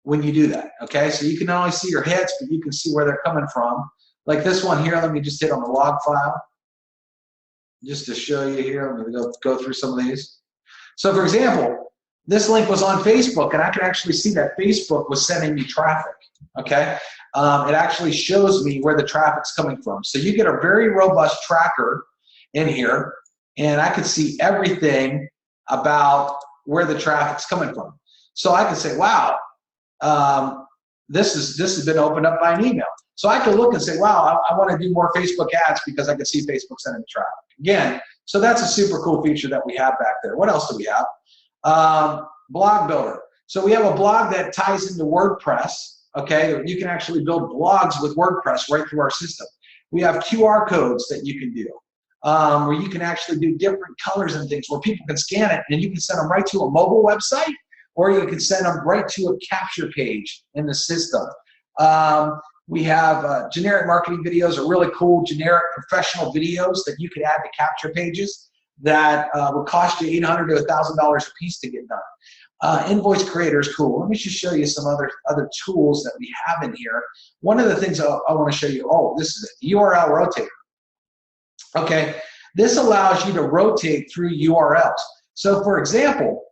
when you do that. Okay, so you can not only see your hits, but you can see where they're coming from. Like this one here, let me just hit on the log file just to show you here. I'm going to go through some of these. So for example, this link was on Facebook, and I can actually see that Facebook was sending me traffic. Okay, it actually shows me where the traffic's coming from. So you get a very robust tracker in here, and I can see everything about where the traffic's coming from. So I can say, wow, this has been opened up by an email. So I can look and say, wow, I want to do more Facebook ads because I can see Facebook sending the traffic. Again, so that's a super cool feature that we have back there. What else do we have? Blog builder. So we have a blog that ties into WordPress. Okay, you can actually build blogs with WordPress right through our system. We have QR codes that you can do, where you can actually do different colors and things where people can scan it and you can send them right to a mobile website, or you can send them right to a capture page in the system. We have generic marketing videos, are really cool generic professional videos that you can add to capture pages that would cost you $800 to $1,000 a piece to get done. Invoice creator is cool. Let me just show you some other tools that we have in here. One of the things I want to show you, this is it, URL rotator. Okay, this allows you to rotate through URLs. So for example,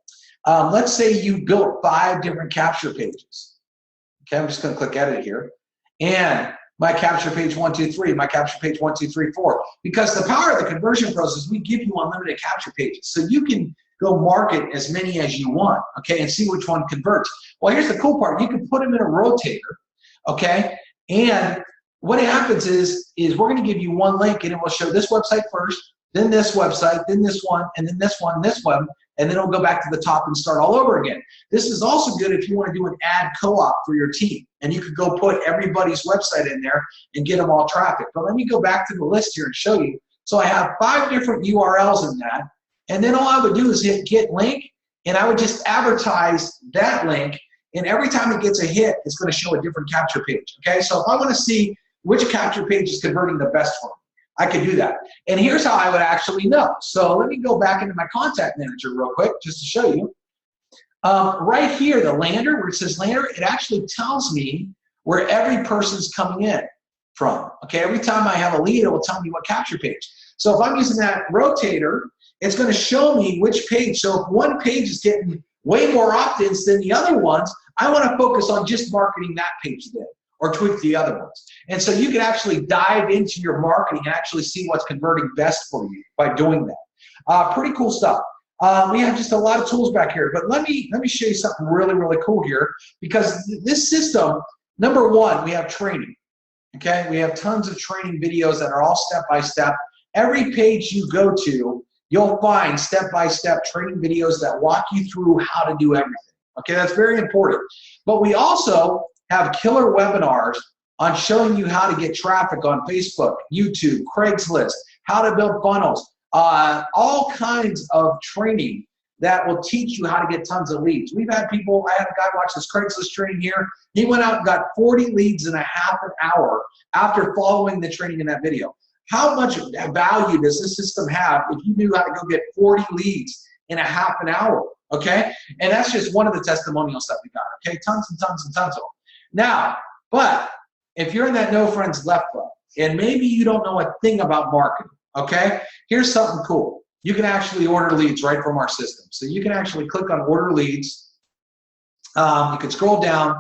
let's say you built 5 different capture pages. Okay, I'm just going to click edit here. And my capture page 1, 2, 3, my capture page 1, 2, 3, 4. Because the power of the conversion process, we give you unlimited capture pages. So you can go market as many as you want, okay, and see which one converts. Well, here's the cool part. You can put them in a rotator, okay, and what happens is we're going to give you one link, and it will show this website first, then this website, then this one, and then this one, and then it'll go back to the top and start all over again. This is also good if you want to do an ad co-op for your team, and you could go put everybody's website in there and get them all traffic. But let me go back to the list here and show you. So I have 5 different URLs in that, and then all I would do is hit get link, and I would just advertise that link, and every time it gets a hit, it's going to show a different capture page. Okay, so if I want to see which capture page is converting the best for me, I could do that. And here's how I would actually know. So let me go back into my contact manager real quick just to show you. Right here, the lander, where it says lander, it actually tells me where every person's coming in from. Okay, every time I have a lead, it will tell me what capture page. So if I'm using that rotator, it's going to show me which page. So if one page is getting way more opt-ins than the other ones, I want to focus on just marketing that page then, or tweak the other ones. And so you can actually dive into your marketing and actually see what's converting best for you by doing that. Pretty cool stuff. We have just a lot of tools back here, but let me show you something really, really cool here, because this system, number one, we have training. Okay, we have tons of training videos that are all step-by-step. Every page you go to, you'll find step-by-step training videos that walk you through how to do everything. Okay, that's very important. But we also have killer webinars on showing you how to get traffic on Facebook, YouTube, Craigslist, how to build funnels, all kinds of training that will teach you how to get tons of leads. We've had people, I had a guy watch this Craigslist training here. He went out and got 40 leads in a half an hour after following the training in that video. how much value does this system have if you knew how to go get 40 leads in a half an hour, okay? And that's just one of the testimonials that we got, okay? Tons and tons and tons of them. Now, but if you're in that no friends left club, and maybe you don't know a thing about marketing, okay? Here's something cool. You can actually order leads right from our system. So you can actually click on order leads. You can scroll down.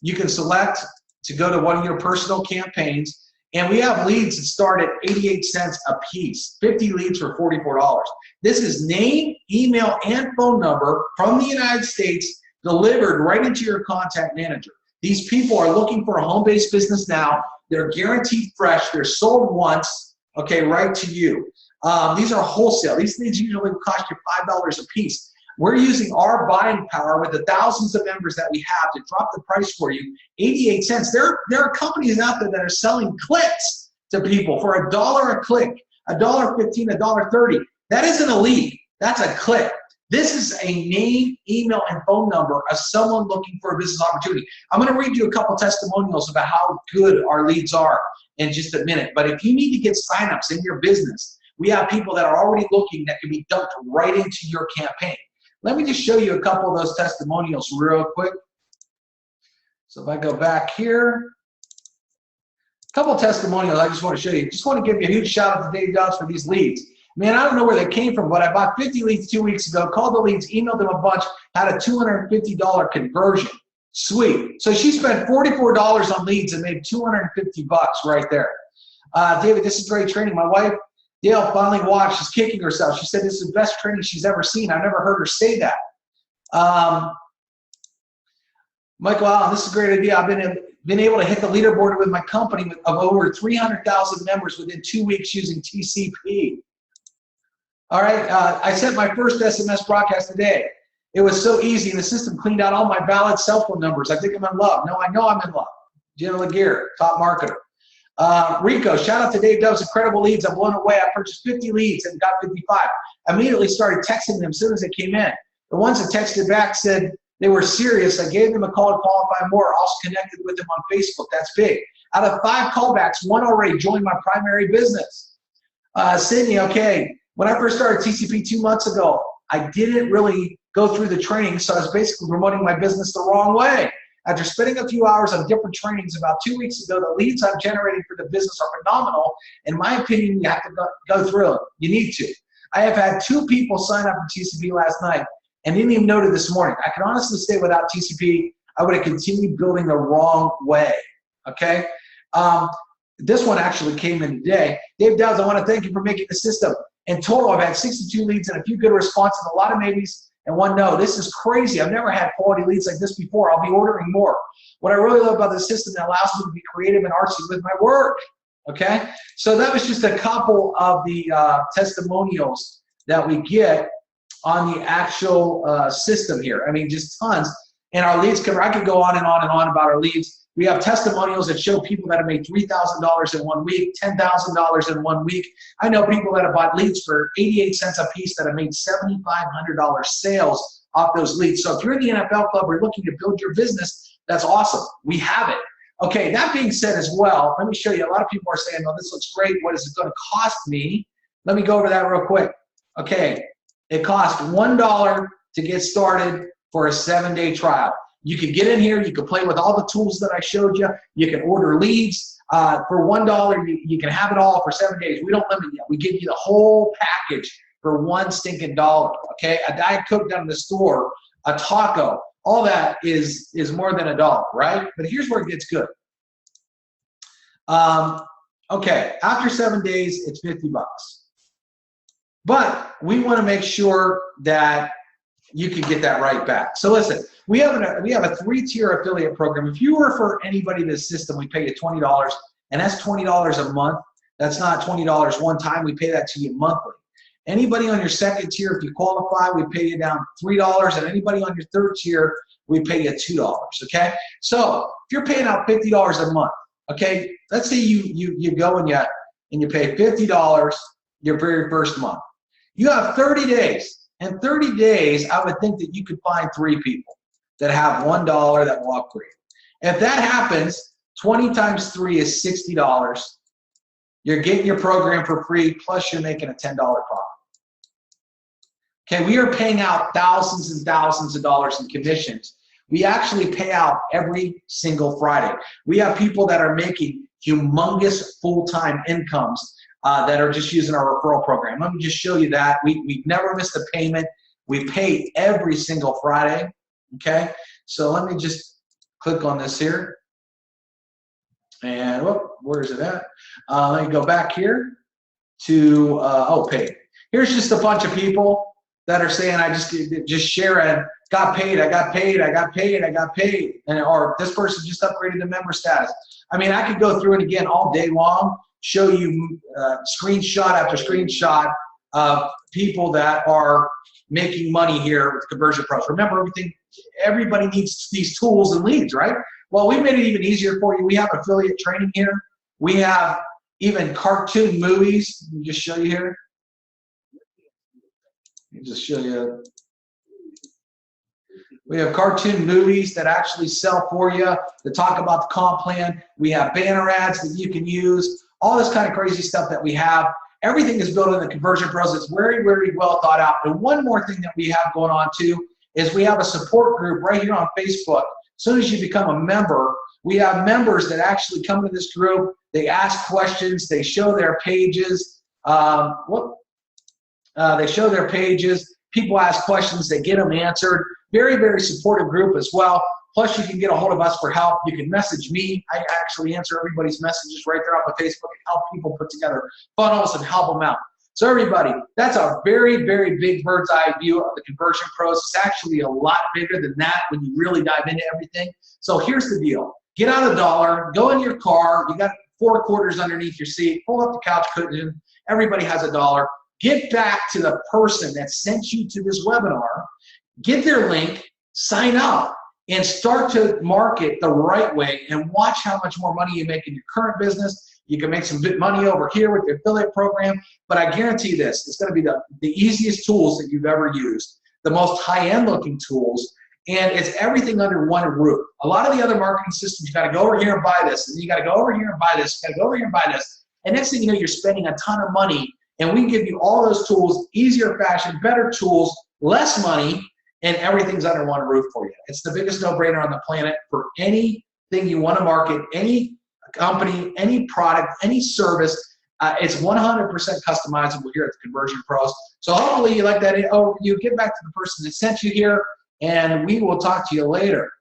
You can select to go to one of your personal campaigns. And we have leads that start at 88 cents a piece, 50 leads for $44. This is name, email, and phone number from the United States delivered right into your contact manager. These people are looking for a home-based business now. They're guaranteed fresh. They're sold once, okay, right to you. These are wholesale. These leads usually cost you $5 a piece. We're using our buying power with the thousands of members that we have to drop the price for you, 88 cents. There are companies out there that are selling clicks to people for $1 a click, $1.15, $1.30. That isn't a lead. That's a click. This is a name, email, and phone number of someone looking for a business opportunity. I'm going to read you a couple testimonials about how good our leads are in just a minute. But if you need to get signups in your business, we have people that are already looking that can be dumped right into your campaign. Let me just show you a couple of those testimonials real quick. So if I go back here, a couple of testimonials I just want to show you. Just want to give you a huge shout out to Dave Dodds for these leads. Man, I don't know where they came from, but I bought 50 leads 2 weeks ago, called the leads, emailed them a bunch, had a $250 conversion. Sweet. So she spent $44 on leads and made $250 right there. David, this is great training. My wife, Dale, finally watched. She's kicking herself. She said this is the best training she's ever seen. I've never heard her say that. Michael Allen, this is a great idea. I've been able to hit the leaderboard with my company of over 300,000 members within 2 weeks using TCP. All right, I sent my first SMS broadcast today. It was so easy, and the system cleaned out all my valid cell phone numbers. I think I'm in love. No, I know I'm in love. Jenna Laguerre, top marketer. Rico, shout out to Dave Dove's incredible leads. I'm blown away. I purchased 50 leads and got 55. I immediately started texting them as soon as they came in. The ones that texted back said they were serious. I gave them a call to qualify more. Also connected with them on Facebook. That's big. Out of 5 callbacks, 1 already joined my primary business. Sydney, okay. When I first started TCP 2 months ago, I didn't really go through the training, so I was basically promoting my business the wrong way. After spending a few hours on different trainings about 2 weeks ago, the leads I'm generating for the business are phenomenal. In my opinion, you have to go through it. You need to. I have had 2 people sign up for TCP last night and didn't even know it this morning. I can honestly say without TCP, I would have continued building the wrong way, okay? This one actually came in today. Dave Dowds, I want to thank you for making the system. In total, I've had 62 leads and a few good responses, a lot of maybes and 1 no. This is crazy. I've never had quality leads like this before. I'll be ordering more. What I really love about this system, it allows me to be creative and artsy with my work, okay? So that was just a couple of the testimonials that we get on the actual system here. I mean, just tons. And our leads cover, I could go on and on and on about our leads. We have testimonials that show people that have made $3,000 in 1 week, $10,000 in 1 week. I know people that have bought leads for 88 cents a piece that have made $7,500 sales off those leads. So if you're in the NFL club or looking to build your business, that's awesome. We have it. Okay, that being said as well, let me show you. A lot of people are saying, oh, this looks great. What is it going to cost me? Let me go over that real quick. Okay, it costs $1 to get started for a 7-day trial. You can get in here, you can play with all the tools that I showed you. You can order leads. For $1, you can have it all for 7 days. We don't limit you. We give you the whole package for $1 stinking dollar, okay? A Diet Coke down in the store, a taco, all that is more than $1, right? But here's where it gets good. Okay, after 7 days, it's 50 bucks. But we want to make sure that you can get that right back. So listen, we have a 3-tier affiliate program. If you refer anybody to the system, we pay you $20, and that's $20 a month. That's not $20 one time. We pay that to you monthly. Anybody on your 2nd tier, if you qualify, we pay you down $3, and anybody on your 3rd tier, we pay you $2, okay? So if you're paying out $50 a month, okay, let's say you go and you pay $50 your very first month. You have 30 days. In 30 days, I would think that you could find 3 people that have $1 that will upgrade. If that happens, 20 times 3 is $60. You're getting your program for free, plus you're making a $10 profit. Okay, we are paying out thousands and thousands of dollars in commissions. We actually pay out every single Friday. We have people that are making humongous full-time incomes that are just using our referral program. Let me just show you that. We never missed a payment. We pay every single Friday, okay? So let me just click on this here. And whoop, where is it at? Let me go back here to, pay. Here's just a bunch of people that are saying, I just share it, got paid, I got paid, I got paid, I got paid, and or this person just upgraded to member status. I mean, I could go through it again all day long, show you screenshot after screenshot of people that are making money here with Conversion Pros. Remember, everybody needs these tools and leads, right? Well, we made it even easier for you. We have affiliate training here. We have even cartoon movies. Let me just show you here. Just show you. We have cartoon movies that actually sell for you, that talk about the comp plan. We have banner ads that you can use, all this kind of crazy stuff that we have. Everything is built in the Conversion Pros. It's very, very well thought out. And one more thing that we have going on too is we have a support group right here on Facebook. As soon as you become a member, we have members that actually come to this group. They ask questions. They show their pages. They show their pages. People ask questions. They get them answered. Very, very supportive group as well. Plus, you can get a hold of us for help. You can message me. I actually answer everybody's messages right there off of Facebook and help people put together funnels and help them out. So everybody, that's a very, very big bird's eye view of the Conversion Pros. It's actually a lot bigger than that when you really dive into everything. So here's the deal. Get out $1, go in your car. You got 4 quarters underneath your seat. Pull up the couch cushion. Everybody has $1. Get back to the person that sent you to this webinar. Get their link, sign up, and start to market the right way and watch how much more money you make in your current business. You can make some good money over here with the affiliate program, but I guarantee this, it's going to be the easiest tools that you've ever used, the most high-end looking tools, and it's everything under one roof. A lot of the other marketing systems, you got to go over here and buy this, and you got to go over here and buy this, you got to go over here and buy this, and next thing you know, you're spending a ton of money, and we give you all those tools, easier fashion, better tools, less money, and everything's under one roof for you. It's the biggest no-brainer on the planet for anything you want to market, any company, any product, any service. It's 100% customizable here at the Conversion Pros. So hopefully you like that. You get back to the person that sent you here, and we will talk to you later.